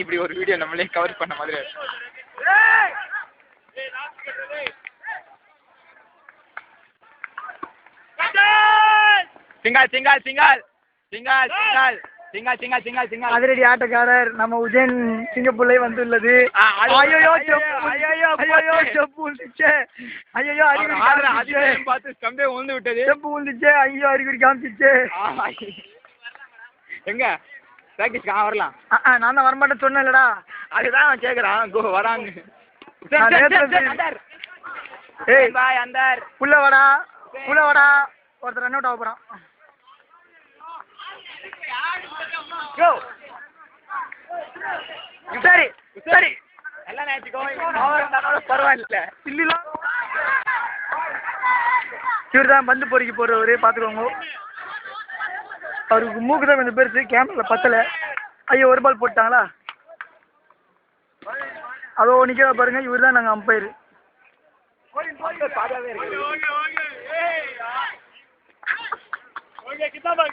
இப்படி ஒரு வீடியோ நம்மளே கவர் பண்ண மாதிரி. சிங்கால் சிங்கால் சிங்கால் சிங்கால் சிங்கால் சிங்கால் சிங்கால் சிங்கால் சிங்கால் அதிரடி ஆட்டக்காரர் நம்ம உஜயன் சிங்கப்பூர்ல வந்துள்ளது. பார்த்து ஸ்டம்பே உழுந்து விட்டது. விழுந்துச்சு. ஐயோ அறிகுறி காமிச்சிச்சு. எங்க பிராக்டிஸ் வரலாம். நான் தான் வரமாட்டேன்னு சொன்னேன்லடா. அதுதான் கேக்குறான் வராங்க. ஏய் பாய் அந்தர் உள்ள வாடா உள்ள வாடா. ஒருத்தர் ரன் அவுட் ஆக போறான். சரி சரி எல்லாம் நினைச்சுக்கோ பரவாயில்ல. இல்லலாம் இவர் தான் பந்து பொறுக்கி போடுறவரு. பார்த்துக்கோங்க. அவருக்கு மூக்கு தான் கொஞ்சம் பெருசு. கேமரா பத்தல. ஐயோ ஒரு பால் போட்டாங்களா. அதோ நிற்க பாருங்க. இவர் தான் நாங்கள் அம்பையர். ஓகே கிतना बार